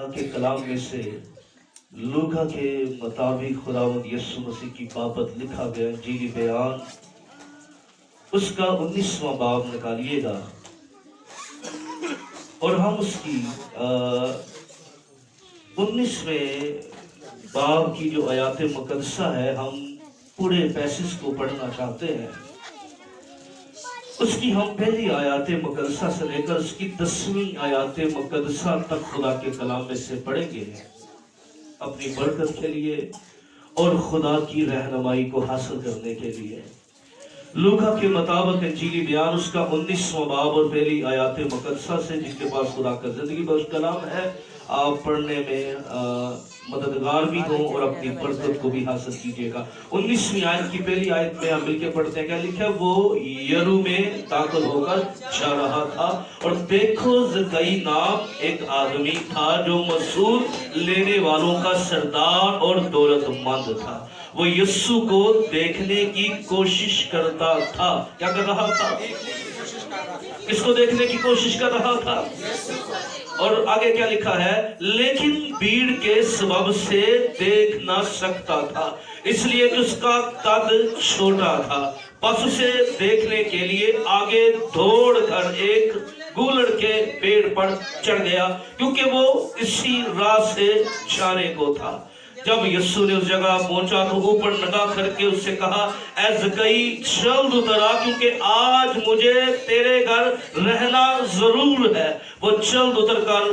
के कलाम में से लूका के मुताबिक खुदावंद यीशु मसीह की बाबत लिखा गया इंजीली बयान उसका 19वां बाब निकालिएगा और हम उसकी 19वें बाब की जो आयात मुकद्दसा है हम पूरे पैसेज को पढ़ना चाहते हैं। उसकी हम पहली आयात मुकद्दसा से लेकर उसकी 10वीं आयात मुकद्दसा तक खुदा के कलाम में से पढ़ेंगे अपनी बरकत के लिए और खुदा की रहनुमाई को हासिल करने के लिए। लूका के मुताबिक इंजीली बयान उसका 19वां बाब और पहली आयात मुकद्दसा से, जिनके पास खुदा का जिंदगी बख्श कलाम है, आप पढ़ने में मददगार भी हो और अपनी बरकत को भी हासिल कीजिएगा। 19वीं आयत की पहली आयत में हम मिलकर पढ़ते हैं। क्या लिखा है? वो यरू में दाखिल होकर जा रहा था और देखो ज़कई नाम एक आदमी था जो मसूल लेने वालों का सरदार और दौलतमंद था। वो यीशु को देखने की कोशिश करता था। क्या कर रहा था? किसको देखने की कोशिश कर रहा था? और आगे क्या लिखा है? लेकिन भीड़ के सबब से देख ना सकता था, इसलिए कि उसका कद छोटा था। बस उसे देखने के लिए आगे दौड़कर एक गूलड़ के पेड़ पर चढ़ गया, क्योंकि वो इसी राह से जाने को था। जब यीशु ने उस जगह पहुंचा तो ऊपर निगाह करके उससे कहा, ऐ ज़कई जल्द उतर आ, क्योंकि आज मुझे तेरे घर रहना जरूर है। वो जल्द उतर कर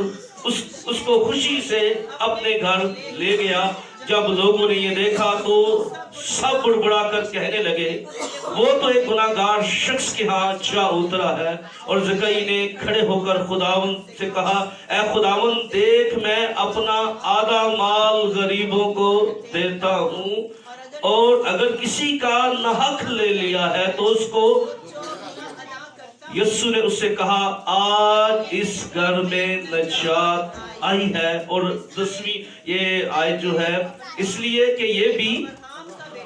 उसको खुशी से अपने घर ले गया। जब लोगों ने ये देखा तो सब बुड़बुड़ा कर कहने लगे, वो तो एक गुनाहगार शख्स के हाथ जा उतरा है। और ज़कई ने खड़े होकर खुदावंद से कहा, ऐ खुदावंद देख, मैं अपना आधा माल गरीबों को देता हूँ, और अगर किसी का नाहक ले लिया है तो उसको। यीशु ने उससे कहा, आज इस घर में नजात आई है। और 10वीं ये आयत जो है इसलिए कि ये भी,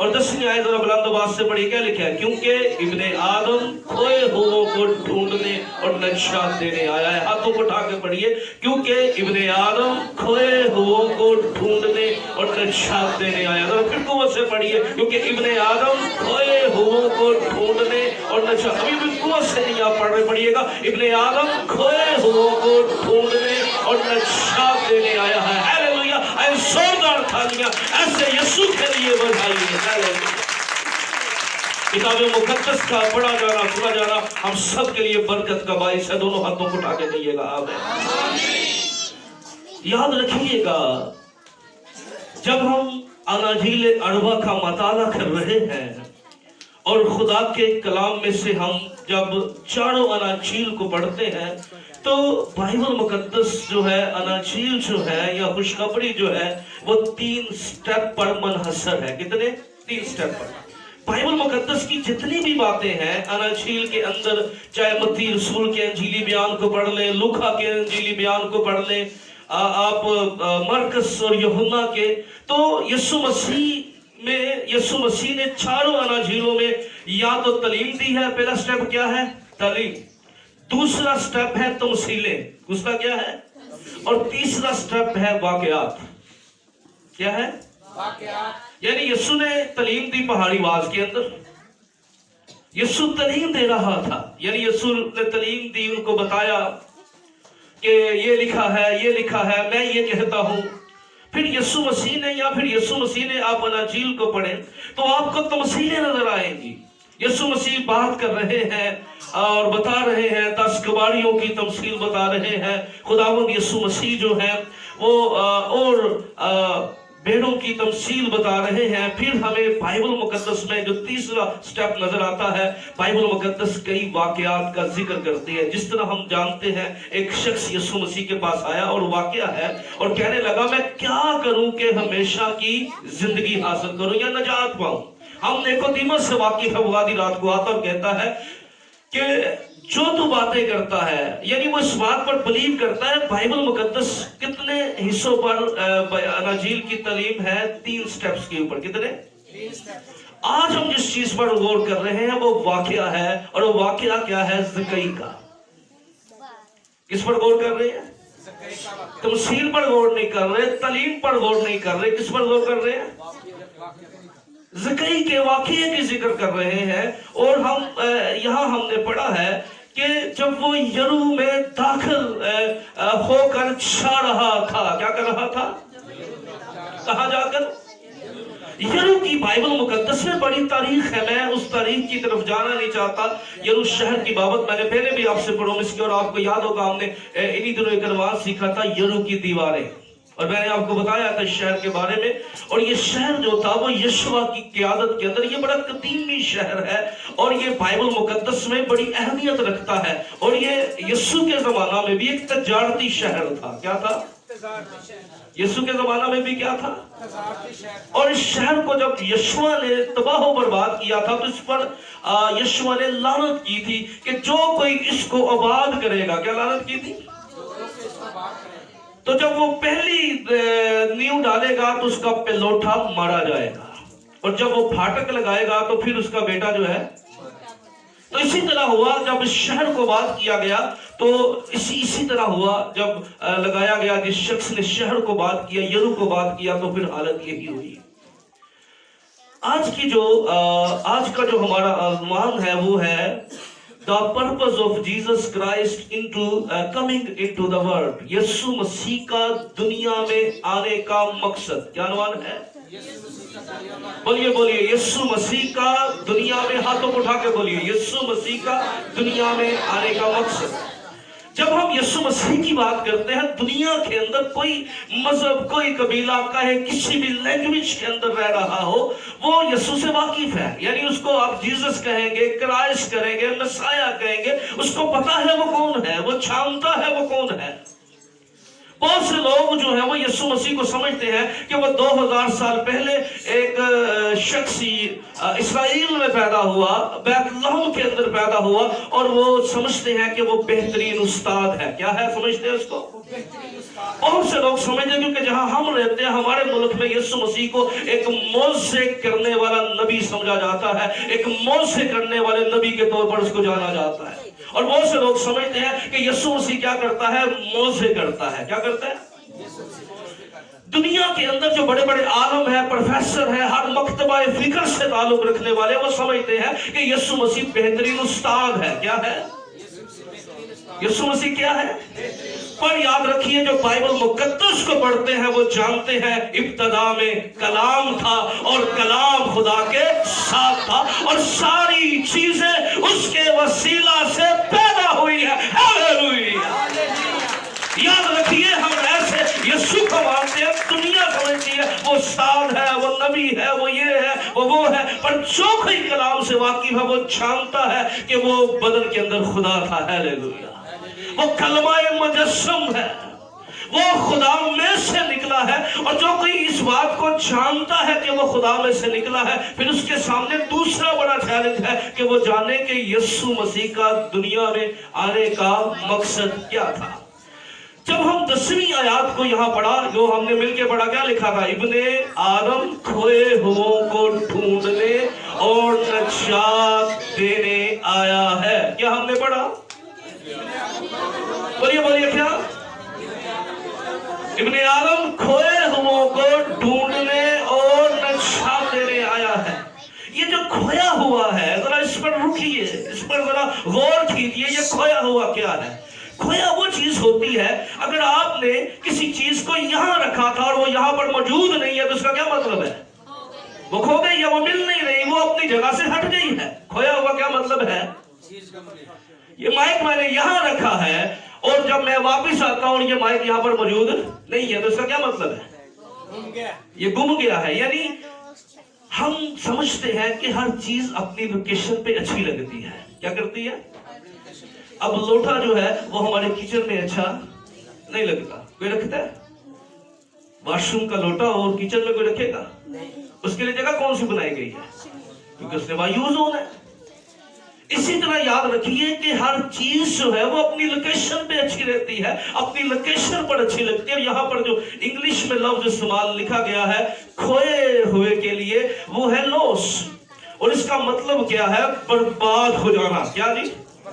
और 10वीं आयत जरा बुलंद आवाज से पढ़िए। क्या लिखा है? क्योंकि इब्ने आदम खोए हुओं को ढूंढने और नजात देने आया है। हाथों को उठा के पढ़िए, क्योंकि इब्ने आदम खोए हुओं को ढूंढने और नजात देने आया। जरा फिर कुव्वत से पढ़िए, क्योंकि इब्ने आदम खोए हुओं को ढूंढने और नजात। अभी भी कुव्वत से नहीं आप पढ़ रहे, पढ़िएगा। इब्ने आदम खोए हुओं को ढूंढने और नजात देने आया है। हालेलुया! जोरदार तालियां ऐसे यीशु के लिए बजाइए। किताब मुकद्दस का पढ़ा जाना, सुना जाना हम सब के लिए बरकत का बाइस है। दोनों हाथों को उठा के कहिएगा आमीन। याद रखिएगा, जब हम अनाजील अरबा का मताला कर रहे हैं और खुदा के कलाम में से हम जब चारों अनाजील को पढ़ते हैं तो बाइबल मुकद्दस जो है, अनाजील जो है या खुशखबरी जो है, वो 3 स्टेप पर मुनहसर है। कितने? 3 स्टेप पर। बाइबल मुकद्दस की जितनी भी बातें हैं अनाजील के अंदर, चाहे मत्ती रसूल के इंजीली बयान को पढ़ लें, लूका के इंजीली बयान को पढ़ लें, आप मरकस और यूहन्ना के, तो यीशु मसीह ने चारों अनाजीलों में या तो तालीम दी है। पहला स्टेप क्या है? तालीम। दूसरा स्टेप है तमसीलें। दूसरा क्या है? और तीसरा स्टेप है वाकयात। क्या है? वाकयात। यानी यीशु ने तालीम दी पहाड़ी वाज के अंदर। यीशु तालीम दे रहा था, यानी यीशु ने तालीम दी, उनको बताया कि ये लिखा है, ये लिखा है, मैं ये कहता हूं। फिर यीशु मसीह ने आप अनाजील को पढ़ें तो आपको तमसीलें नजर आएंगी। यीशु मसीह बात कर रहे हैं और बता रहे हैं, 10 गवारियों की तमसील बता रहे हैं। खुदावंद यीशु मसीह जो है वो और भेड़ों की तमसील बता रहे हैं। फिर हमें बाइबल मुकद्दस में जो तीसरा स्टेप नजर आता है, बाइबल मुकद्दस कई वाकयात का जिक्र करती है। जिस तरह हम जानते हैं, एक शख्स यीशु मसीह के पास आया और वाकया है और कहने लगा, मैं क्या करूं कि हमेशा की जिंदगी हासिल करूं या नजात पाऊं। हम निकोदेमुस से वाकिफ है। वो आधी रात को आता और कहता है कि जो तू बातें करता है, यानी वो इस बात पर बिलीव करता है। बाइबल मुकद्दस कितने हिस्सों पर अनाजील की तालीम है? 3 स्टेप्स के ऊपर। कितने? 3 स्टेप। आज हम जिस चीज पर गौर कर रहे हैं वो वाकया है, और वो वाकया क्या है? ज़कई का। किस पर गौर कर रहे हैं? तमसील पर गौर नहीं कर रहे, तलीम पर गौर नहीं कर रहे, किस पर गौर कर रहे हैं? ज़कई के वाक़ये की जिक्र कर रहे हैं। और हम यहाँ हमने पढ़ा है कि जब वो यरू में दाखिल होकर छा रहा था, क्या कर रहा था? कहाँ जाकर? यरू की बाइबल मुकद्दस में बड़ी तारीख है। मैं उस तारीख की तरफ जाना नहीं चाहता। यरू शहर की बाबत मैंने पहले भी आपसे प्रोमिस की, और आपको याद होगा हमने इन्हीं दिनों एक नमाज सीखा था, यरू की दीवारें, और मैंने आपको बताया था शहर के बारे में। और ये शहर जो था वो यशवा की क़यादत के अंदर, ये बड़ा कदीमी शहर है और ये बाइबल मुकद्दस में बड़ी अहमियत रखता है। और ये यीशु के ज़माना में भी एक तजारती शहर था। क्या था? यीशु के ज़माना में भी क्या था? और इस शहर को जब यशवा ने तबाह बर्बाद किया था तो इस पर यशवा ने लानत की थी कि जो कोई इसको आबाद करेगा। क्या लानत की थी? तो जब वो पहली नींव डालेगा तो उसका पेलोठा मारा जाएगा, और जब वो फाटक लगाएगा तो फिर उसका बेटा जो है। तो इसी तरह हुआ जब इस शहर को आबाद किया गया, तो इसी तरह हुआ जब लगाया गया, जिस शख्स ने शहर को आबाद किया, यरू को आबाद किया, तो फिर हालत यही हुई। आज का जो हमारा आज़मान है वो है The purpose of Jesus Christ coming into the world। यीशु मसीह का दुनिया में आने का मकसद क्या अनुमान है? बोलिए बोलिए, यीशु मसीह का दुनिया में, हाथों को उठा के बोलिए, यीशु मसीह का दुनिया में आने का मकसद। जब हम यीशु मसीह की बात करते हैं, दुनिया के अंदर कोई मजहब, कोई कबीला का है, किसी भी लैंग्वेज के अंदर रह रहा हो, वो यीशु से वाकिफ है। यानी उसको आप जीसस कहेंगे, क्राइस्ट कहेंगे, मसाया कहेंगे, उसको पता है वो कौन है, वो जानता है वो कौन है। बहुत से लोग जो है वो यीशु मसीह को समझते हैं कि वो 2000 साल पहले एक शख्स इस्राएल में पैदा हुआ, बैतलहम के अंदर पैदा हुआ, और वो समझते हैं कि वो बेहतरीन उस्ताद है। क्या है समझते हैं उसको? बहुत से लोग समझते हैं, क्योंकि जहां हम रहते हैं हमारे मुल्क में यीशु मसीह को एक मौजे करने वाला नबी समझा जाता है, एक मौजे करने वाले नबी के तौर पर उसको जाना जाता है। और बहुत से लोग समझते हैं कि यीशु मसीह क्या करता है? मौजे करता है। क्या करता है? दुनिया के अंदर जो बड़े बड़े आलम है, प्रोफेसर है, हर मकतबा फिक्र से ताल्लुक रखने वाले, वो समझते हैं कि यीशु मसीह बेहतरीन उस्ताद है। क्या है? यीशु मसीह क्या है? पर याद रखिए, जो बाइबल मुकद्दस को पढ़ते हैं वो जानते हैं इब्तदा में कलाम था, और कलाम खुदा के साथ था, और सारी चीजें उसके वसीला से पैदा हुई है। हालेलुया। याद रखिए, हम ऐसे यीशु को मानते हैं, दुनिया समझती है वो उस्ताद है, वो नबी है, वो ये है, वो है, पर जो कोई कलाम से वाकिफ है वो जानता है कि वो बदन के अंदर खुदा था। हालेलुया। वो कलमाए मुजस्सम है, वो खुदा में से निकला है। और जो कोई इस बात को जानता है कि वो खुदा में से निकला है, फिर उसके सामने दूसरा बड़ा चैलेंज है कि वो जाने कि यीशु मसीह का दुनिया में आने का मकसद क्या था। जब हम 10वीं आयत को यहाँ पढ़ा, जो हमने मिलके पढ़ा, क्या लिखा था? इब्ने आदम खोए हुओं को ढूंढने और नजात देने आया है। क्या हमने पढ़ा? बोलिए बोलिए, क्या? इब्ने आदम खोए हुओं को ढूंढने और नजात देने आया है। ये जो खोया हुआ है, जरा इस पर रुकिए, इस पर जरा गौर कीजिए। ये खोया हुआ क्या है? खोया वो चीज होती है, अगर आपने किसी चीज को यहाँ रखा था और वो यहाँ पर मौजूद नहीं है, तो उसका क्या मतलब है? वो खो गई है, वो मिल नहीं रही, वो अपनी जगह से हट गई है। खोया हुआ क्या मतलब है? ये माइक मैंने यहाँ रखा है और जब मैं वापस आता हूँ ये माइक यहाँ पर मौजूद नहीं है, तो इसका क्या मतलब है? ये गुम गया है। यानी हम समझते हैं कि हर चीज अपनी लोकेशन पे अच्छी लगती है। क्या करती है? अब लोटा जो है वो हमारे किचन में अच्छा नहीं लगता। कोई रखता है? वॉशरूम का लोटा और किचन में कोई रखेगा? उसके लिए जगह कौन सी बनाई गई है? क्योंकि उसने वहां यूज होना है। इसी तरह याद रखिए कि हर चीज जो है वो अपनी लोकेशन पे अच्छी रहती है, अपनी लोकेशन पर अच्छी लगती है। यहाँ पर जो इंग्लिश में लफ्ज इस्तेमाल लिखा गया है खोए हुए के लिए, वो है लॉस, और इसका मतलब क्या है? बर्बाद हो जाना। क्या जी?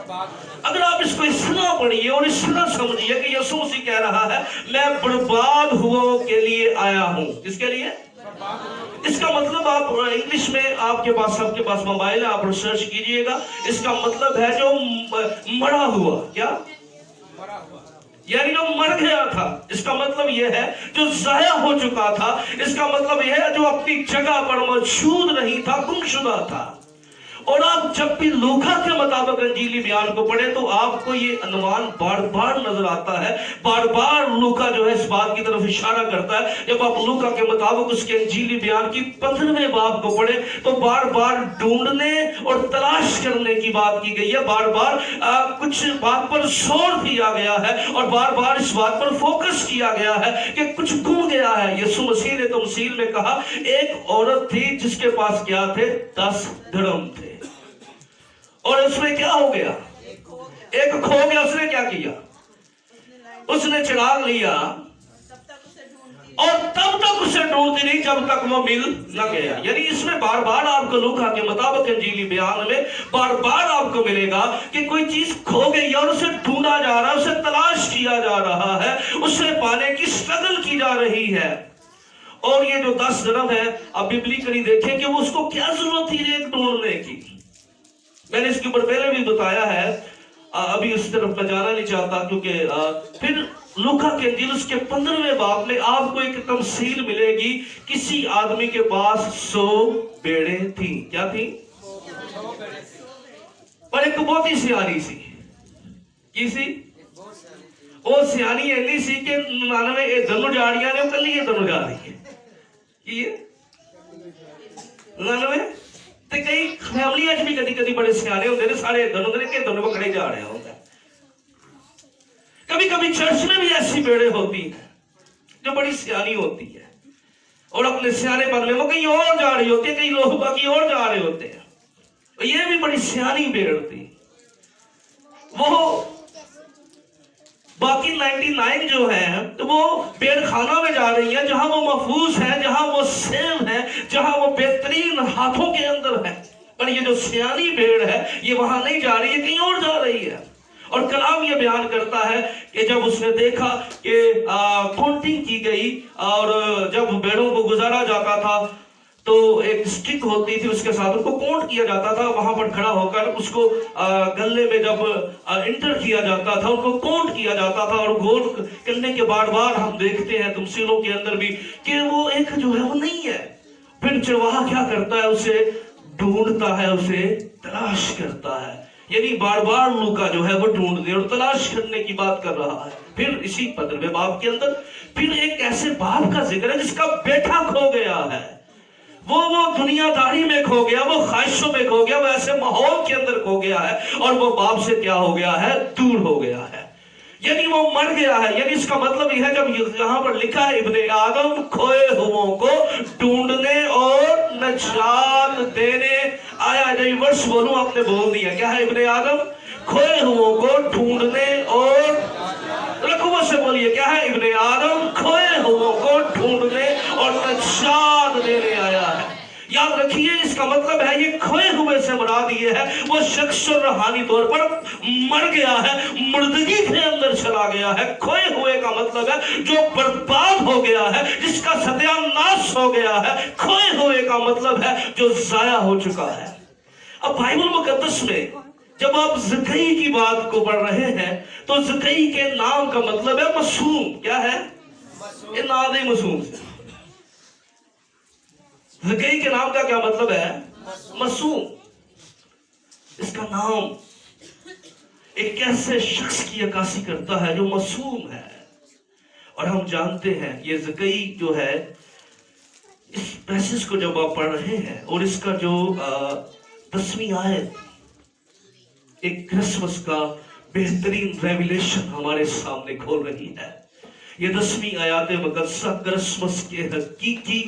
اگر آپ اس کو اس طرح پڑھیے اور اس طرح سمجھیے کہ یسوع مسیح کہہ رہا ہے میں برباد ہوا کے لیے آیا ہوں. کس کے لیے؟ اس کا مطلب آپ انگلش میں آپ کے پاس موبائل ہے, آپ ریسرچ کیجئے گا. اس کا مطلب ہے جو مرا ہوا. کیا؟ یعنی جو مر گیا تھا. اس کا مطلب یہ ہے جو ضائع ہو چکا تھا. اس کا مطلب یہ ہے جو اپنی جگہ پر موجود نہیں تھا, گم شدہ تھا. اور آپ جب بھی لوکا کے مطابق انجیلی بیان کو پڑھیں تو آپ کو یہ عنوان بار بار نظر آتا ہے. بار بار لوکا جو ہے اس بات کی طرف اشارہ کرتا ہے. جب آپ لوکا کے مطابق اس کے انجیلی بیان کی 15ویں باب کو پڑھیں تو بار بار ڈھونڈنے اور تلاش کرنے کی بات کی گئی ہے. بار بار کچھ بات پر زور دیا گیا ہے اور بار بار اس بات پر فوکس کیا گیا ہے کہ کچھ گم گیا ہے. یسوع مسیح نے تمثیل میں کہا ایک عورت تھی جس کے پاس کیا تھے؟ 10 درہم تھے. اور اس میں کیا ہو گیا؟ ایک کھو گیا. اس نے کیا کیا؟ اس نے چراغ لیا اور تب تک اسے ڈھونڈتی رہی جب تک وہ مل نہ گیا. یعنی اس میں بار بار آپ کو لوکا کے مطابق انجیلی بیان میں بار بار آپ کو ملے گا کہ کوئی چیز کھو گئی اور اسے ڈھونڈا جا رہا ہے, اسے تلاش کیا جا رہا ہے, اسے پانے کی سٹرگل کی جا رہی ہے. اور یہ جو 10 درہم ہے آپ ببلیکلی دیکھیں کہ وہ اس کو کیا ضرورت تھی ایک ڈھونڈنے کی. میں نے اس کے اوپر پہلے بھی بتایا ہے, ابھی اس طرف میں جانا نہیں چاہتا کیونکہ پھر لوکا کے انجیل اس کے 15ویں باب میں آپ کو ایک تمثیل ملے گی. کسی آدمی کے پاس 100 بیڑیں تھیں. کیا تھیں؟ پر ایک بہت ہی سیانی سی. کی سی؟ وہ سیانی ایلی سی کہ 99 دنوں جا رہی ہیں, وہ کل یہ دنوں جا رہی ہے. یہ 99 تے کئی فیملی اچ بھی کدی کدی بڑے سیانے ہوندے نے, سارے دنوں کے دنوں پکڑے جا رہے ہوتے ہیں. کبھی کبھی چرچ میں بھی ایسی بیڑیں ہوتی ہیں جو بڑی سیانی ہوتی ہے اور اپنے سیانے پن میں وہ کہیں اور جا رہی ہوتی ہے, کئی لوگ باقی اور جا رہے ہوتے ہیں. یہ بھی بڑی سیانی بیڑ تھی. وہ باقی 99 جو ہیں وہ بیڑ خانہ میں جا رہی ہیں جہاں وہ محفوظ ہیں, جہاں وہ سیف ہیں, جہاں وہ بہترین ہاتھوں کے اندر ہے. پر یہ جو سیانی بیڑ ہے یہ وہاں نہیں جا رہی ہے, کہیں اور جا رہی ہے. اور کلام یہ بیان کرتا ہے کہ جب اس نے دیکھا کہ کاؤنٹنگ کی گئی اور جب بیڑوں کو گزارا جاتا تھا تو ایک سٹک ہوتی تھی, اس کے ساتھ ان کو کاؤنٹ کیا جاتا تھا. وہاں پر کھڑا ہو کر اس کو گلے میں جب انٹر کیا جاتا تھا ان کو کاؤنٹ کیا جاتا تھا. اور غور کرنے کے بار بار ہم دیکھتے ہیں تمثیلوں کے اندر بھی کہ وہ ایک جو ہے وہ نہیں ہے. پھر چرواہا کیا کرتا ہے؟ اسے ڈھونڈتا ہے, اسے تلاش کرتا ہے. یعنی بار بار لوکا جو ہے وہ ڈھونڈنے اور تلاش کرنے کی بات کر رہا ہے. پھر اسی 15ویں باب کے اندر پھر ایک ایسے باپ کا ذکر ہے جس کا بیٹا کھو گیا ہے. وہ دنیا داری میں کھو گیا, وہ خواہشوں میں کھو گیا, وہ ایسے ماحول کے اندر کھو گیا ہے اور وہ باپ سے کیا ہو گیا ہے؟ دور ہو گیا ہے. یعنی وہ مر گیا ہے. یعنی اس کا مطلب یہ ہے جب یہاں پر لکھا ہے ابن آدم کھوئے ہووں کو ڈھونڈنے اور نجات دینے آیا. جب ورس بولوں آپ نے بول دیا. کیا ہے ابن آدم؟ کھوئے ہووں کو ڈھونڈنے اور رقبوں سے بولیے کیا ہے؟ ابن آدم کھوئے ہووں کو ڈھونڈنے اور نجات دینے آیا ہے. یاد رکھیے اس کا مطلب ہے یہ کھوئے ہوئے سے مراد یہ ہے وہ شخص اور روحانی طور پر مر گیا ہے, مردگی کے اندر چلا گیا ہے. کھوئے ہوئے کا مطلب ہے جو برباد ہو گیا ہے, جس کا ستیہ ناش ہو گیا ہے. کھوئے ہوئے کا مطلب ہے جو ضائع ہو چکا ہے. اب بائبل مقدس میں جب آپ زکئی کی بات کو پڑھ رہے ہیں تو زکئی کے نام کا مطلب ہے معصوم. کیا ہے؟ یہ نام ہے معصوم سے. زکئی کے نام کا کیا مطلب ہے؟ معصوم. اس کا نام ایک ایسے شخص کی عکاسی کرتا ہے جو معصوم ہے. اور ہم جانتے ہیں یہ زکئی جو ہے اس پیسج کو جب آپ پڑھ رہے ہیں اور اس کا جو 10ویں آیت ایک کرسمس کا بہترین ریویلیشن ہمارے سامنے کھول رہی ہے. یہ 10ویں آیات مقدسہ کرسمس کے حقیقی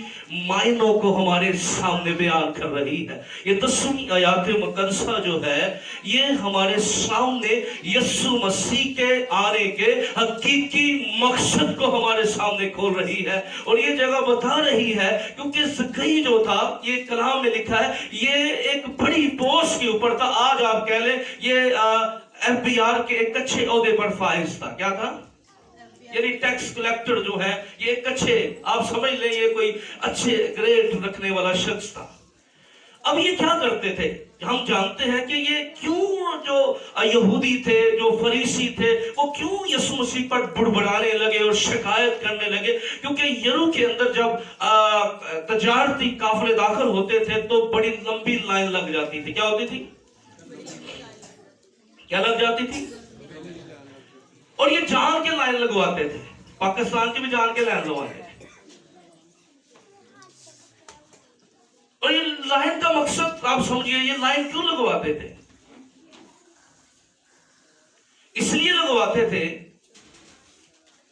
معنوں کو ہمارے سامنے بیان کر رہی ہے. یہ 10ویں آیات مقدسہ جو ہے یہ ہمارے سامنے یسوع مسیح کے آنے کے حقیقی مقصد کو ہمارے سامنے کھول رہی ہے. اور یہ جگہ بتا رہی ہے کیونکہ زکئی جو تھا یہ کلام میں لکھا ہے یہ ایک بڑی پوسٹ کے اوپر تھا. آج آپ کہہ لیں یہ FBI के एक अच्छे ओहदे पर फाइज था। क्या था? यानी टैक्स कलेक्टर जो है ये एक अच्छे, आप समझ लें ये कोई अच्छे ग्रेड रखने वाला शख्स था। अब ये क्या करते थे? हम जानते हैं कि ये क्यों जो यहूदी थे, जो फरीसी थे, वो क्यों यीशु मसीह पर बुड़बुड़ाने लगे और शिकायत करने लगे? क्योंकि यरू के अंदर जब तजारती काफिले दाखिल होते थे तो बड़ी लंबी लाइन लग जाती थी। क्या होती थी? क्या लग जाती थी? और ये जान के लाइन लगवाते थे। पाकिस्तान के भी जान के लाइन लगवाते थे। और ये लाइन का मकसद आप समझिए, ये लाइन क्यों लगवाते थे? इसलिए लगवाते थे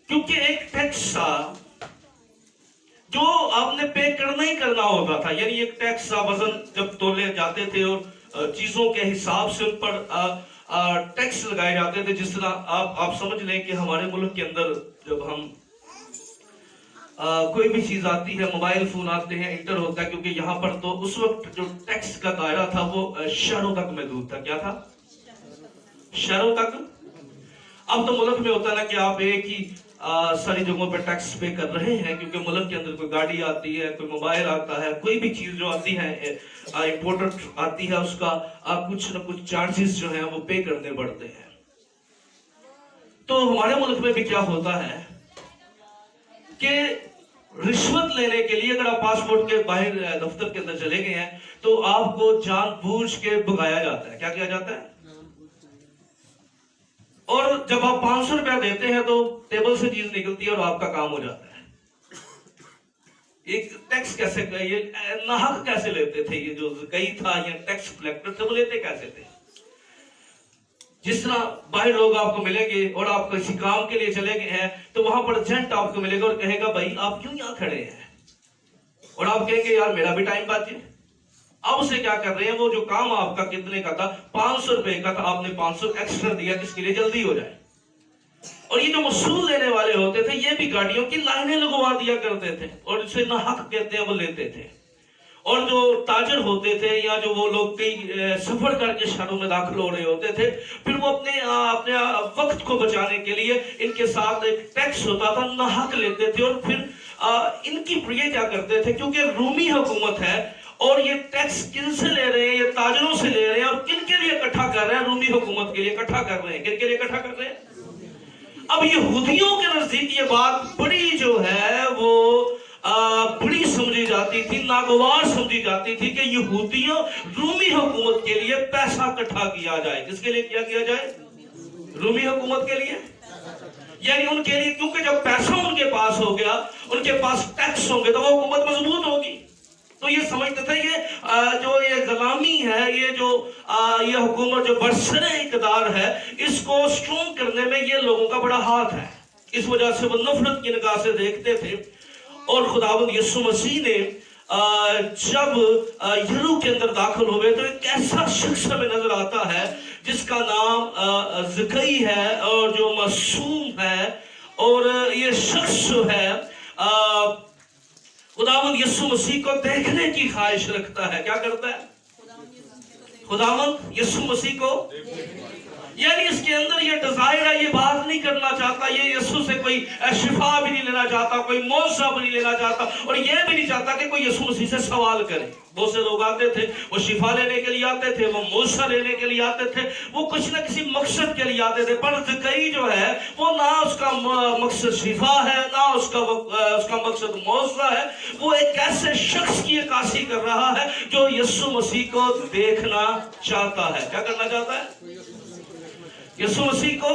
क्योंकि एक टैक्स था जो आपने पे करना ही करना होता था। यानी एक टैक्स का वजन जब तोले जाते थे और चीजों के हिसाब से उन पर टैक्स लगाए जाते थे। जिस तरह आप समझ लें कि हमारे मुल्क के अंदर जब हम कोई भी चीज आती है, मोबाइल फोन आते हैं, इंटर होता है, क्योंकि यहाँ पर तो उस वक्त जो टैक्स का दायरा था वो शहरों तक महदूद था। क्या था? शहरों तक। अब तो मुल्क में होता है ना कि आप एक ही सारी जगहों पर टैक्स पे कर रहे हैं, क्योंकि मुल्क के अंदर कोई गाड़ी आती है, कोई मोबाइल आता है, कोई भी चीज जो आती है इंपोर्टेड आती है, उसका कुछ न कुछ चार्जेस जो है वो पे करने पड़ते हैं। तो हमारे मुल्क में भी क्या होता है कि रिश्वत लेने के लिए अगर आप पासपोर्ट के बाहर दफ्तर के अंदर चले गए हैं तो आपको जानबूझ के भगाया जाता है। क्या किया जाता है? और जब आप 500 रुपया देते हैं तो टेबल से चीज निकलती है और आपका काम हो जाता है। एक टैक्स कैसे, ये नाहक कैसे लेते थे? ये जो कई था ये टैक्स कलेक्टर थे, वो लेते कैसे थे? जिस तरह बाहर लोग आपको मिलेंगे और आप किसी काम के लिए चले गए हैं तो वहां पर एजेंट आपको मिलेगा और कहेगा भाई आप क्यों यहाँ खड़े हैं? और आप कहेंगे यार मेरा भी टाइम बाकी। अब उसे क्या कर रहे हैं, वो जो काम आपका कितने का था, 500 रुपए का था, आपने 500 एक्स्ट्रा दिया किसके लिए? जल्दी हो जाए। और ये जो वसूल लेने वाले होते थे ये भी गाड़ियों की लाइनें लगवा दिया करते थे और इसे नाहक कहते हैं वो लेते थे। और जो ताजर होते थे या जो वो लोग कई सफर करके शहरों में दाखिल हो रहे होते थे, फिर वो अपने वक्त को बचाने के लिए इनके साथ एक टैक्स होता था, नाहक लेते थे। और फिर इनकी प्रिय क्या करते थे, क्योंकि रूमी हुकूमत है और ये टैक्स किन से ले रहे हैं? ये ताजरों से ले रहे हैं। और किन के लिए इकट्ठा कर रहे हैं? रूमी हुकूमत के लिए इकट्ठा कर रहे हैं। किन के लिए इकट्ठा कर रहे हैं? अब यहूदियों के नजदीक ये बात बड़ी जो है वो बड़ी समझी जाती थी, नागवार समझी जाती थी कि यहूदियों रूमी हुकूमत के लिए पैसा इकट्ठा किया जाए। किसके लिए किया जाए? रूमी हुकूमत के लिए। यानी उनके लिए, क्योंकि जब पैसा उनके पास हो गया, उनके पास टैक्स होंगे तो वो हुकूमत मजबूत होगी। तो ये समझते थे ये जो ये गुलामी है, ये जो ये हुकूमत जो बरसरे इक़्तिदार है, इसको स्ट्रॉन्ग करने में ये लोगों का बड़ा हाथ है। इस वजह से वो नफरत की निगाह से देखते थे। और खुदावंद यीशु मसीह ने जब यरू के अंदर दाखिल हुए तो एक ऐसा शख्स हमें नजर आता है जिसका नाम ज़कई है और जो मासूम है। और ये शख्स जो है खुदावंद यीशु मसीह को देखने की ख्वाहिश रखता है। क्या करता है? खुदावंद यीशु मसीह को, यानी इसके अंदर ये डिजायर है, ये बात नहीं करना चाहता, ये यीशु से कोई शिफा भी नहीं लेना चाहता, कोई मौजज़ा भी नहीं लेना चाहता, और ये भी नहीं चाहता कि कोई यीशु मसीह से सवाल करे। बहुत से लोग आते थे, वो शिफा लेने के लिए आते थे, वो मौजज़ा लेने के लिए आते थे, वो कुछ ना किसी मकसद के लिए आते थे। पर ज़कई जो है वो ना उसका मकसद शिफा है, ना उसका मकसद मौजज़ा है। वो एक ऐसे शख्स की अक्कासी कर रहा है जो यीशु मसीह को देखना चाहता है। क्या करना चाहता है? यीशु मसीह को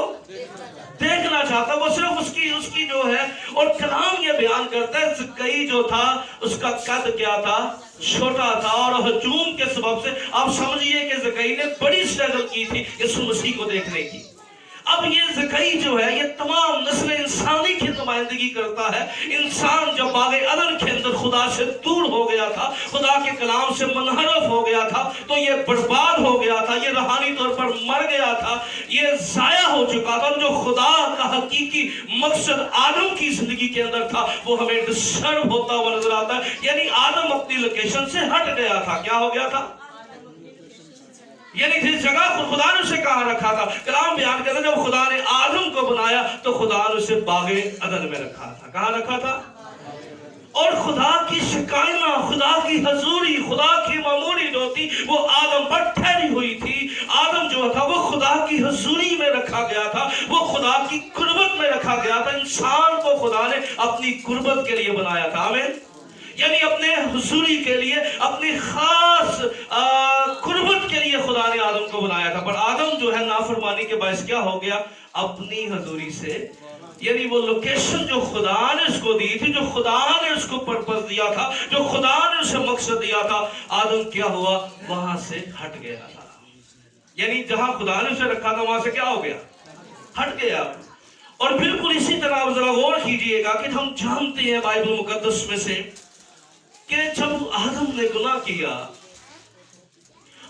देखना चाहता। वो सिर्फ उसकी जो है, और कलाम ये बयान करता है ज़कई जो था उसका कद क्या था? छोटा था। और हजूम के सबब से आप समझिए कि ज़कई ने बड़ी स्ट्रगल की थी यीशु मसीह को देखने की। अब ये ज़कई जो है ये तमाम नस्ल इंसानी की नुमाइंदगी करता है। इंसान जब बाग़े अदन के अंदर खुदा से दूर हो गया था, खुदा के कलाम से मुनहरफ हो गया था, तो ये बर्बाद हो गया था, ये रूहानी तौर पर मर गया था, ये ज़ाया हो चुका था। जो खुदा का हकीकी मकसद आदम की जिंदगी के अंदर था वो हमें डिस्टर्ब होता हुआ नजर आता है। यानी आदम अपनी लोकेशन से हट गया था। क्या हो गया था? یعنی جس جگہ کو خدا نے اسے کہاں رکھا تھا، کلام بیان کرتا جب خدا نے آدم کو بنایا تو خدا نے اسے باغ عدن میں رکھا تھا. کہاں رکھا تھا؟ اور خدا کی شکائنا، خدا کی حضوری، خدا کی معمولی جو تھی وہ آدم پر ٹھہری ہوئی تھی. آدم جو تھا وہ خدا کی حضوری میں رکھا گیا تھا، وہ خدا کی قربت میں رکھا گیا تھا. انسان کو خدا نے اپنی قربت کے لیے بنایا تھا. آمین. یعنی اپنے حضوری کے لیے، اپنی خاص قربت کے لیے خدا نے آدم کو بنایا تھا. پر آدم جو ہے نافرمانی کے باعث کیا ہو گیا؟ اپنی حضوری سے، یعنی وہ لوکیشن جو خدا نے اس کو دی تھی، جو خدا نے اس کو پرپس دیا تھا، جو خدا نے اسے مقصد دیا تھا، آدم کیا ہوا؟ وہاں سے ہٹ گیا تھا. یعنی جہاں خدا نے اسے رکھا تھا وہاں سے کیا ہو گیا؟ ہٹ گیا. اور بالکل اسی طرح آپ ذرا غور کیجئے گا کہ ہم جانتے ہیں بائبل مقدس میں سے کہ جب آدم نے گناہ کیا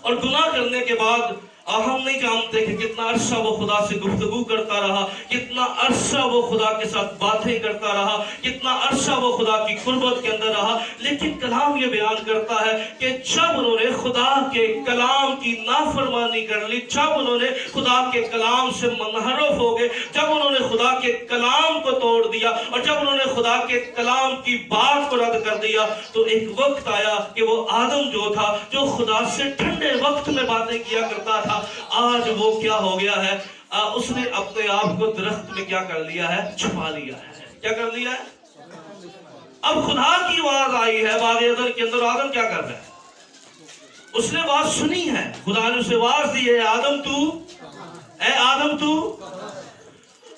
اور گناہ کرنے کے بعد ہم نہیں جانتے کہ کتنا عرصہ وہ خدا سے گفتگو کرتا رہا، کتنا عرصہ وہ خدا کے ساتھ باتیں کرتا رہا، کتنا عرصہ وہ خدا کی قربت کے اندر رہا. لیکن کلام یہ بیان کرتا ہے کہ جب انہوں نے خدا کے کلام کی نافرمانی کر لی، جب انہوں نے خدا کے کلام سے منحرف ہو گئے، جب انہوں نے خدا کے کلام کو توڑ دیا اور جب انہوں نے خدا کے کلام کی بات کو رد کر دیا، تو ایک وقت آیا کہ وہ آدم جو تھا، جو خدا سے ٹھنڈے وقت میں باتیں کیا کرتا تھا، آج وہ کیا ہو گیا ہے؟ اس نے اپنے آپ کو درخت میں کیا کر لیا ہے؟ چھپا لیا ہے. کیا کر لیا ہے؟ اب خدا کی آواز آئی ہے باغ عدن کے اندر. آدم کیا کر رہا ہے؟ اس نے آواز سنی ہے، خدا نے اسے آواز دی ہے، آدم تو، اے آدم تو.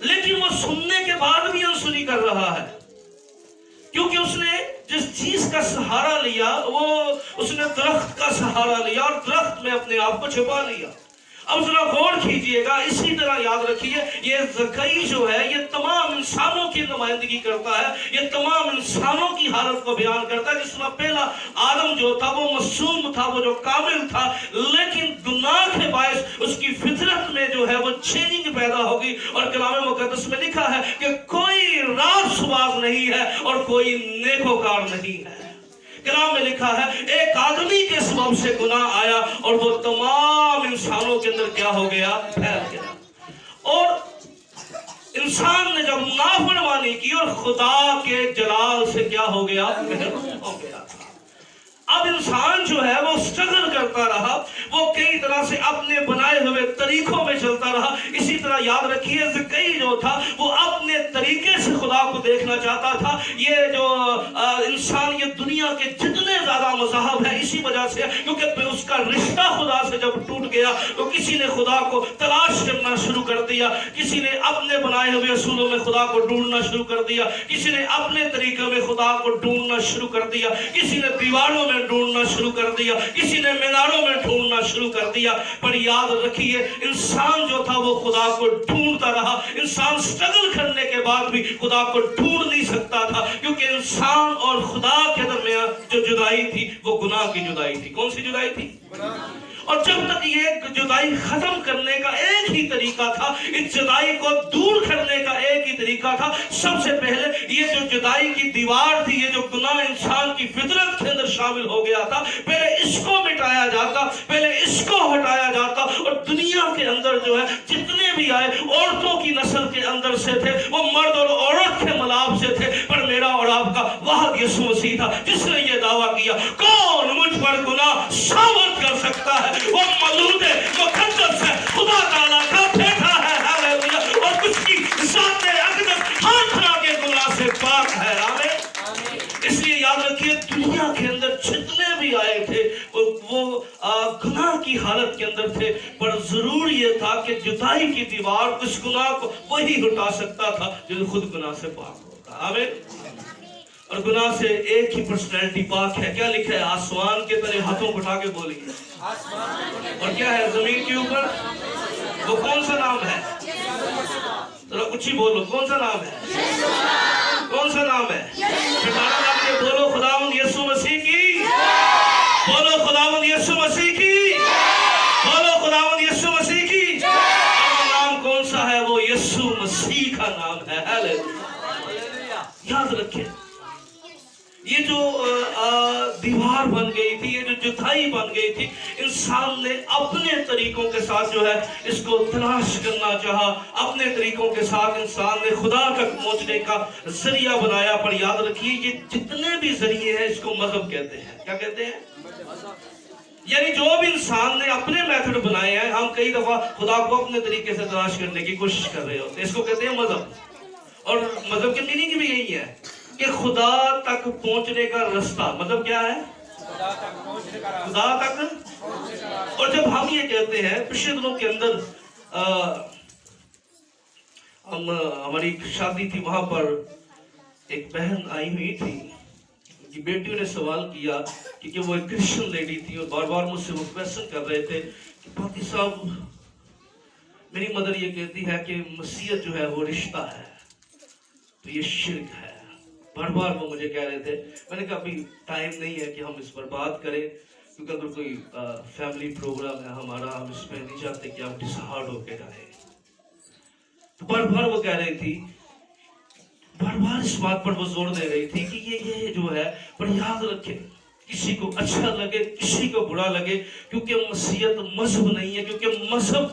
لیکن وہ سننے کے بعد بھی انسنی کر رہا ہے، کیونکہ اس نے جس چیز کا سہارا لیا وہ اس نے درخت کا سہارا لیا اور درخت میں اپنے آپ کو چھپا لیا. اب ذرا غور کیجئے گا، اسی طرح یاد رکھیے یہ زکئی جو ہے یہ تمام انسانوں کی نمائندگی کرتا ہے، یہ تمام انسانوں کی حالت کو بیان کرتا ہے. جس طرح پہلا آدم جو تھا وہ معصوم تھا، وہ جو کامل تھا، لیکن گناہ کے باعث اس کی فطرت میں جو ہے وہ چینجنگ پیدا ہوگی. اور کلام مقدس میں لکھا ہے کہ کوئی راست باز نہیں ہے اور کوئی نیکوکار نہیں ہے. کلام میں لکھا ہے ایک آدمی کے سبب سے گناہ آیا اور وہ تمام انسانوں کے اندر کیا ہو گیا؟ پھیل گیا. اور انسان نے جب نافرمانی کی اور خدا کے جلال سے کیا ہو گیا؟ محروم ہو گیا. اب انسان جو ہے وہ اسٹرگل کرتا رہا، وہ کئی طرح سے اپنے بنائے ہوئے طریقوں میں چلتا رہا. اسی طرح یاد رکھیے زکئی جو تھا وہ اپنے طریقے سے خدا کو دیکھنا چاہتا تھا. یہ جو انسان یہ دنیا کے جتنے زیادہ مذاہب ہیں اسی وجہ سے، کیونکہ اس کا رشتہ خدا سے جب ٹوٹ گیا تو کسی نے خدا کو تلاش کرنا شروع کر دیا، کسی نے اپنے بنائے ہوئے اصولوں میں خدا کو ڈھونڈنا شروع کر دیا، کسی نے اپنے طریقے میں خدا کو ڈھونڈنا شروع کر دیا، کسی نے دیواروں میں ڈھونڈنا شروع کر دیا، کسی نے میناروں میں ڈھونڈنا شروع کر دیا. پر یاد رکھیے انسان جو تھا وہ خدا کو ڈھونڈتا رہا. انسان سٹرگل کرنے کے بعد بھی خدا کو ڈھونڈ نہیں سکتا تھا، کیونکہ انسان اور خدا کے درمیان جو جدائی تھی وہ گناہ کی جدائی تھی. کون سی جدائی تھی؟ اور جب تک یہ جدائی ختم کرنے کا ایک ہی طریقہ تھا، اس جدائی کو دور کرنے کا ایک ہی طریقہ تھا. سب سے پہلے یہ جو جدائی کی دیوار تھی، یہ جو گناہ انسان کی فطرت کے اندر شامل ہو گیا تھا، پہلے اس کو مٹایا جاتا، پہلے اس کو ہٹایا جاتا. اور دنیا کے اندر جو ہے جتنے بھی آئے عورتوں کی نسل کے اندر سے تھے، وہ مرد اور عورت کے ملاب سے تھے. پر میرا اور آپ کا واحد یسوع مسیح تھا جس نے یہ دعویٰ کیا کون مجھ پر گناہ ثابت کر سکتا ہے؟ وہ مولود ہے، مقدس ہے، خدا تعالیٰ کا بیٹا ہے. ہاللیلویا. اور اس کی ذات اقدس ہر طرح کے گناہ سے پاک ہے. آمین. اس لیے یاد رکھیے دنیا کے اندر جتنے بھی آئے تھے وہ گناہ کی حالت کے اندر تھے. پر ضرور یہ تھا کہ جدائی کی دیوار اس گناہ کو وہی ہٹا سکتا تھا جو خود گناہ سے پاک ہوتا. آمین. اور گناہ سے ایک ہی پرسنالٹی پاک ہے. کیا لکھا ہے؟ آسمان کے تلے ہاتھوں کو اٹھا کے بولیے. اور کیا ہے زمین کے اوپر؟ وہ کون سا نام ہے؟ ذرا کچھ ہی بولو. کون سا نام ہے؟ کون سا نام ہے؟ پھٹانا لگ کے بولو خداوند یسوع مسیح کی. بولو خداوند یسوع مسیح کی. بولو خداوند یسوع مسیح کی. نام کون سا ہے؟ وہ یسوع مسیح کا نام ہے. ہاللیلویا. یاد رکھیں ये जो दीवार बन गई थी, ये जो जुदाई बन गई थी, इंसान ने अपने तरीकों के साथ जो है इसको तलाश करना चाहा, अपने तरीकों के साथ इंसान ने खुदा तक पहुंचने का जरिया बनाया। पर याद रखिए, ये जितने भी जरिए हैं इसको मजहब कहते हैं। क्या कहते हैं? यानी जो भी इंसान ने अपने मेथड बनाए हैं, हम कई दफा खुदा को अपने तरीके से तलाश करने की कोशिश कर रहे होते हैं, इसको कहते हैं मजहब। और मजहब की मीनिंग भी यही है कि खुदा तक पहुंचने का रास्ता। मतलब क्या है? खुदा तक। और जब हम ये कहते हैं, पिछले दिनों के अंदर हमारी एक शादी थी, वहां पर एक बहन आई हुई थी, कि बेटियों ने सवाल किया क्योंकि वो एक क्रिश्चियन लेडी थी और बार बार मुझसे वो क्वेश्चन कर रहे थे कि पाती साहब, मेरी मदर ये कहती है कि मसीहत जो है वो रिश्ता है, तो ये शिर्क है। बार बार वो मुझे कह रहे थे। मैंने कहा अभी टाइम नहीं है कि हम इस पर बात करें, क्योंकि अगर कोई फैमिली प्रोग्राम है हमारा, हम इसमें नहीं चाहते कि आप डिसहार्ड होके रहे। तो बार बार वो कह रही थी, बार बार इस बात पर वो जोर दे रही थी कि ये जो है, पर याद रखे, किसी को अच्छा लगे किसी को बुरा लगे, क्योंकि मसीहत मजहब नहीं है, क्योंकि मजहब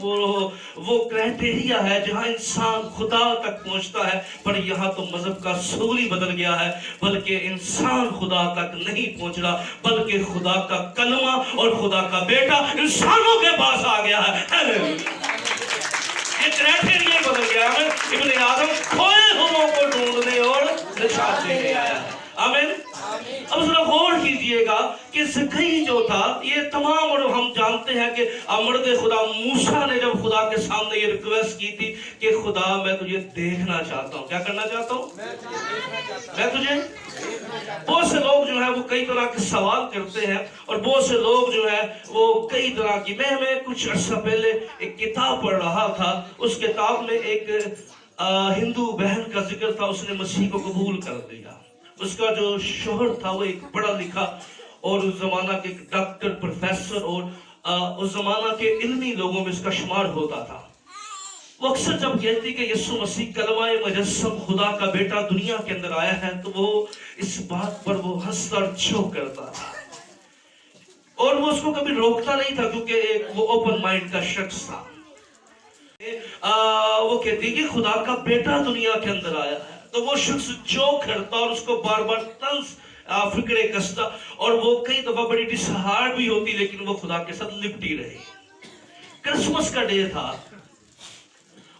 वो क्राइटेरिया है जहां इंसान खुदा तक पहुंचता है। पर यहाँ तो मजहब का सूल ही बदल गया है, बल्कि इंसान खुदा तक नहीं पहुंच रहा, बल्कि खुदा का कलमा और खुदा का बेटा इंसानों के पास आ गया है। ये क्राइटेरिया बदल गया है। इब्ने आदम खोए हुओं को ढूंढने और निशान देने आया है। आमीन। अब जरा गौर कीजिएगा कि ज़कई जो था, ये तमाम, और हम जानते हैं कि मर्द खुदा मूसा ने जब खुदा के सामने ये रिक्वेस्ट की थी कि खुदा मैं तुझे देखना चाहता हूँ। क्या करना चाहता हूँ? मैं तुझे। बहुत से लोग जो है वो कई तरह के सवाल करते हैं, और बहुत से लोग जो है वो कई तरह की। मैं कुछ अर्सा पहले एक किताब पढ़ रहा था, उस किताब में एक हिंदू बहन का जिक्र था, उसने मसीह को कबूल कर लिया। उसका जो शोहर था वो एक पढ़ा लिखा और उस जमाना के डॉक्टर, प्रोफेसर और उस जमाना के इल्मी लोगों में इसका शुमार होता था। वो अक्सर जब कहती कि यीशु मसीह कलमाए मुजस्सम खुदा का बेटा दुनिया के अंदर आया है, तो वो इस बात पर वो हंसता और जोक करता था, और वो उसको कभी रोकता नहीं था, क्योंकि वो ओपन माइंड का शख्स था। वो कहती कि खुदा का बेटा दुनिया के अंदर आया है, तो वो शख्स जो करता और उसको बार बार तंज फिक्रे कसता, और वो कई दफा बड़ी डिसहार्ड भी होती, लेकिन वो खुदा के साथ लिपटी रही। क्रिसमस का डे था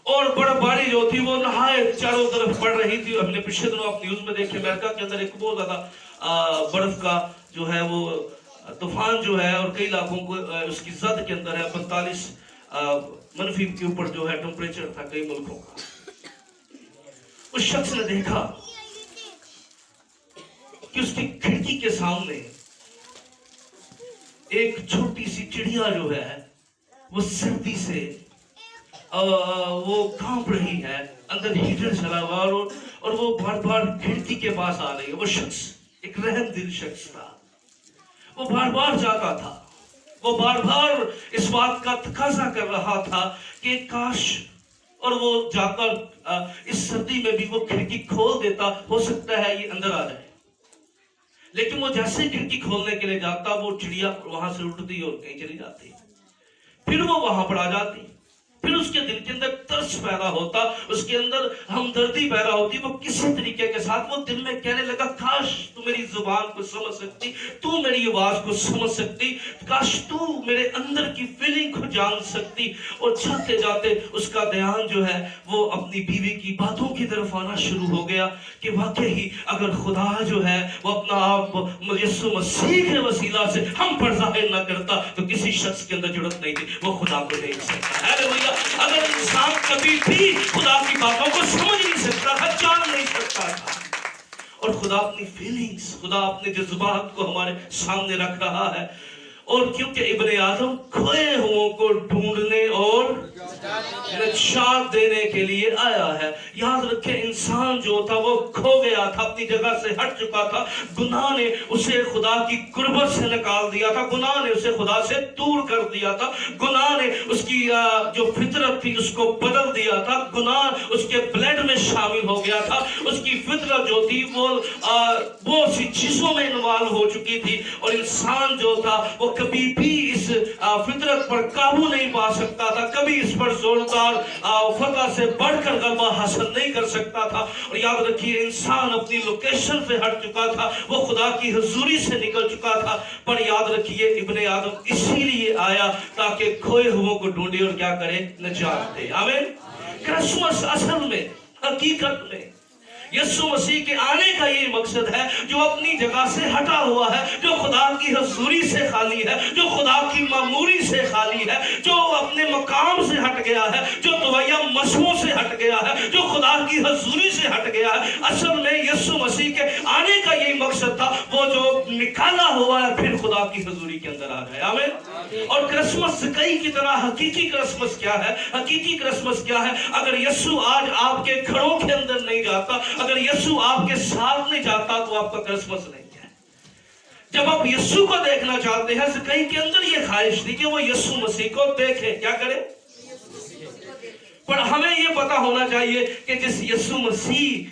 और बर्फबारी जो थी वो नहाए चारों तरफ पड़ रही थी। हमने पिछले दिनों आप न्यूज में देखे, अमेरिका के अंदर एक बहुत ज्यादा बर्फ का जो है वो तूफान जो है, और कई इलाकों को उसकी जद के अंदर है 45 मनफी के ऊपर जो है टेम्परेचर था कई मुल्कों का। उस शख्स ने देखा कि उसकी खिड़की के सामने एक छोटी सी चिड़िया जो है वो सर्दी से वो कांप रही है, अंदर हीटर चला हुआ, और वो बार बार खिड़की के पास आ रही है। वो शख्स एक रहमदिल शख्स था, वो बार बार जाता था, वो बार बार इस बात का तकाजा कर रहा था कि काश, और वो जाकर इस सर्दी में भी वो खिड़की खोल देता, हो सकता है ये अंदर आ जाए। लेकिन वो जैसे खिड़की खोलने के लिए जाता, वो चिड़िया वहां से उड़ती और कहीं चली जाती, फिर वो वहां पर आ जाती। फिर उसके दिल के अंदर तरस पैदा होता, उसके अंदर हमदर्दी पैदा होती। वो किसी तरीके के साथ वो दिल में कहने लगा, काश तू मेरी जुबान को समझ सकती, तू मेरी आवाज को समझ सकती, काश तू मेरे अंदर की फीलिंग को जान सकती। और जाते जाते उसका ध्यान जो है वो अपनी बीवी की बातों की तरफ आना शुरू हो गया कि वाकई अगर खुदा जो है वो अपना आप यीशु मसीह के वसीला से हम पर जाहिर ना करता, तो किसी शख्स के अंदर जरूरत नहीं थी वो खुदा को देख सकता है। अगर इंसान कभी भी खुदा की बातों को समझ नहीं सकता था, जान नहीं सकता था, और खुदा अपनी फीलिंग्स, खुदा अपने जज्बात को हमारे सामने रख रहा है। और क्योंकि इब्ने आदम खोए हुओं को ढूंढने और निजात देने के लिए आया है। याद रखें, इंसान जो था वो खो गया था, अपनी जगह से हट चुका था। गुनाह ने उसे खुदा की कुर्बत से निकाल दिया था, गुनाह ने उसे खुदा से दूर कर दिया था, गुनाह ने उसकी जो फितरत थी उसको बदल दिया था, गुनाह उसके ब्लड में शामिल हो गया था, उसकी फितरत जो थी वो सी चीजों में इन्वॉल्व हो चुकी थी। और इंसान जो था वो कभी भी इस फितरत पर काबू नहीं पा सकता था, कभी इस पर जोरदार फतह से बढ़कर गलबा हासिल नहीं कर सकता था। और याद रखिए, इंसान अपनी लोकेशन से हट चुका था, वो खुदा की हुजूरी से निकल चुका था। पर याद रखिए, इब्ने आदम इसीलिए आया ताकि खोए हुओं को ढूंढे और क्या करे, निजात दे। आमीन। क्रिसमस असल में, हकीकत में यीशु मसीह के आने का ये मकसद है, जो अपनी जगह से हटा हुआ है, जो खुदा की हुजूरी से खाली है, जो खुदा की मामूरी से खाली है, जो अपने मकाम से हट गया है, जो तवैया मशहूर से हट गया है, जो खुदा की हुजूरी से हट गया है। असल में यीशु मसीह के आने का यही मकसद था, वो जो निकाला हुआ है फिर खुदा की हुजूरी के अंदर आ जाए। आमीन। और क्रिसमस कई की तरह हकीकी क्रिसमस क्या है? हकीकी क्रिसमस क्या है? अगर यीशु आज आपके घरों के अंदर नहीं जाता, अगर यीशु आपके साथ नहीं जाता, तो आपका क्रिसमस नहीं है। जब आप यीशु को देखना चाहते हैं, कई के अंदर ये ख्वाहिश थी कि वो यीशु मसीह को देखे, क्या करे? पर हमें ये पता होना चाहिए कि जिस यीशु मसीह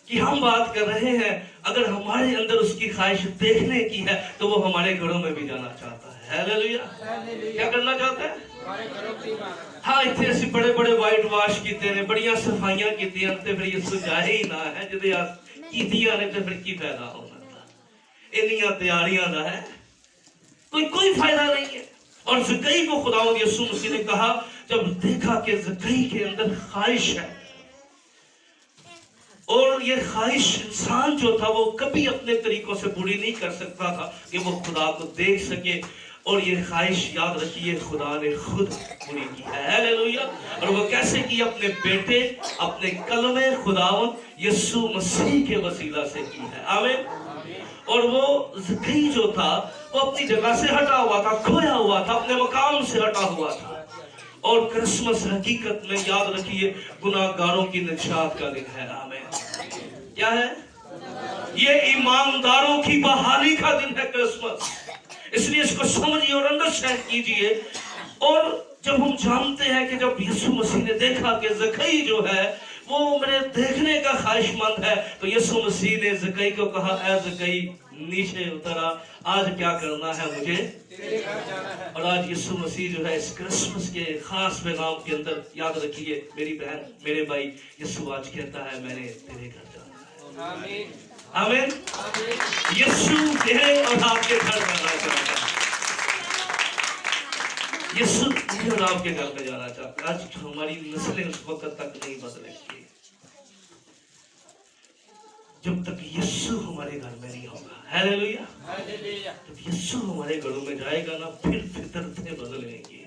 की हम बात कर रहे हैं, अगर हमारे अंदर उसकी ख्वाहिश देखने की है, तो वो हमारे घरों में भी जाना चाहता है। हालेलुया। क्या करना चाहता है? हाँ, इतने ऐसे बड़े बड़े वाइट वाश कीते ने, बड़ियां सफाइयां कीतियां, ते फिर यीशु जाए ही ना है, जिदे कीतियां ने ते फिर की फायदा होना था। इन्नियां तैयारियां दा है कोई फायदा नहीं है। और ज़कई को खुदावंद यीशु मसीह ने कहा, जब देखा कि ज़कई के अंदर ख्वाहिश है, और ये ख्वाहिश इंसान जो था वो कभी अपने तरीकों से पूरी नहीं कर सकता था कि वो खुदा को देख सके। और ये ख्वाहिश, याद रखिए, खुदा ने खुद पूरी की है। हालेलुया। और वो कैसे की? अपने बेटे, अपने कलमे खुदावंद यीशु मसीह के वसीला से की है। आमीन। और वो ज़कई जो था वो अपनी जगह से हटा हुआ था, खोया हुआ था, अपने मकाम से हटा हुआ था। और क्रिसमस हकीकत में, याद रखिए, गुनाहगारों की निजात का दिन है। आमीन। क्या है ये? ईमानदारों की बहाली का दिन है क्रिसमस। इसलिए इसको समझिए और अंडरस्टैंड कीजिए। और जब हम जानते हैं कि जब यीशु मसीह ने देखा कि ज़कई जो है वो मेरे देखने का ख्वाहिशमंद है, तो यीशु मसीह ने ज़कई को कहा, ऐ ज़कई नीचे उतरा, आज क्या करना है? मुझे तेरे घर जाना है। और आज यीशु मसीह जो है इस क्रिसमस के खास पैगाम के अंदर, याद रखिए मेरी बहन, मेरे भाई, यीशु आज कहता है, मैंने तेरे घर जाना है। आमीन। आमीन। यीशु तेरे और आपके घर जाना चाहता है। यीशु तेरे और आपके घर में जाना चाहता है। आज हमारी नस्लें उस वक्त तक नहीं बदलेंगी जब तक यीशु हमारे घर में नहीं होगा। हालेलुया। जब यीशु हमारे घरों में जाएगा ना, फिर फितरतें बदलेंगी।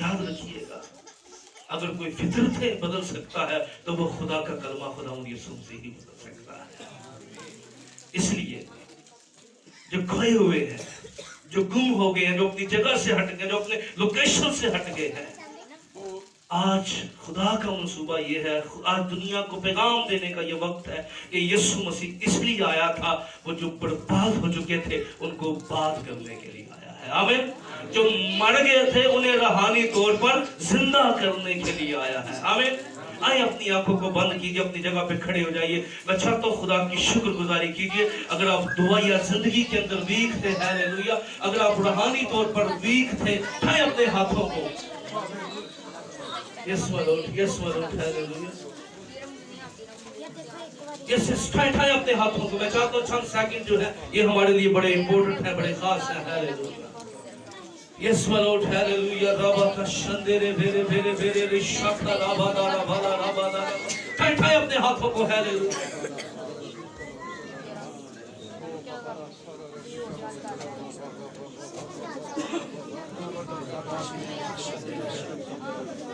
याद रखिएगा, अगर कोई फितरतें बदल सकता है तो वो खुदा का कलमा खुदावंद यीशु मसीह ही बदल सकता है। इसलिए जो खोए हुए हैं, जो गुम हो गए हैं, जो अपनी जगह से हट गए, जो अपने लोकेशन से हट गए हैं, आज खुदा का मंसूबा ये है, आज दुनिया को पैगाम देने का ये वक्त है कि यीशु मसीह इसलिए आया था, वो जो बर्बाद हो चुके थे उनको बात करने के लिए आया है। आमीन। जो मर गए थे उन्हें रूहानी तौर पर जिंदा करने के लिए आया है। आमीन। आइए अपनी आंखों को बंद कीजिए, अपनी जगह पे खड़े हो जाइए। मैं चाहता हूँ खुदा की शुक्रगुजारी कीजिए। अगर आप दुआ या जिंदगी के अंदर वीक थे, हालेलुया, अगर आप रूहानी तौर पर वीक थे, उठाएं अपने हाथों को। Yes Lord, yes Lord, hallelujah. Yes, उठाएं अपने हाथों को। मैं चाहता हूँ चंद सेकंड जो है ये हमारे लिए बड़े इंपॉर्टेंट है, बड़े खास है। Hallelujah. Yes, my Lord, hallelujah. Rabba kashandere vere vere vere re shakta rabba da rabba da rabba da. ठाए अपने हाथों को, hallelujah.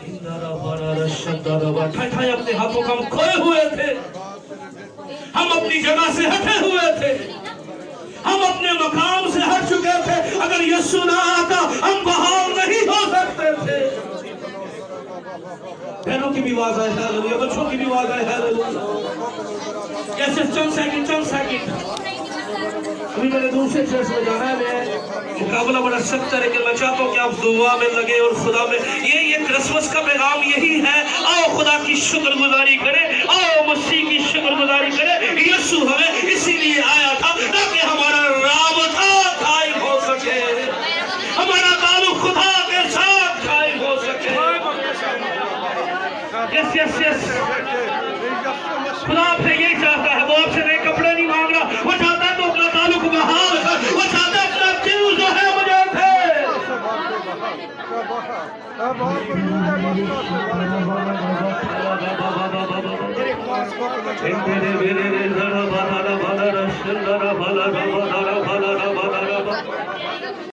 इंदारा बारा शब्दा rabba. ठाए अपने हाथों को। हम खोए हुए थे, हम अपनी जगह से हटे हुए थे, हम अपने मकाम से हट चुके थे। अगर यीशु ना आता हम बहाल नहीं हो सकते थे। بہنوں کی بھی آواز آئے ہاللویا، بچوں کی بھی آواز آئے ہاللویا۔ یس چند سیکنڈ ابھی میں نے دوسرے چرچ میں جانا ہے، میں مقابلہ بڑا سخت ہے، لیکن میں چاہتا ہوں کہ آپ دعا میں لگے اور خدا میں یہ کرسمس کا پیغام یہی ہے، آؤ خدا کی شکر گزاری کریں، آؤ مسیح کی شکر گزاری کریں۔ یسوع ہمیں اسی لیے آیا تھا تاکہ ہمارا رابطہ قائم ہو سکے، ہمارا تعلق خدا کے ساتھ قائم ہو سکے۔ یس خدا آپ سے یہی چاہتا ہے، وہ آپ سے نئے کپڑے نہیں مانگ رہا، وہ چاہتا ہے تو اپنا تعلق بحال کر، وہ چاہتا ہے اپنا دل جو ہے مجھے تھے۔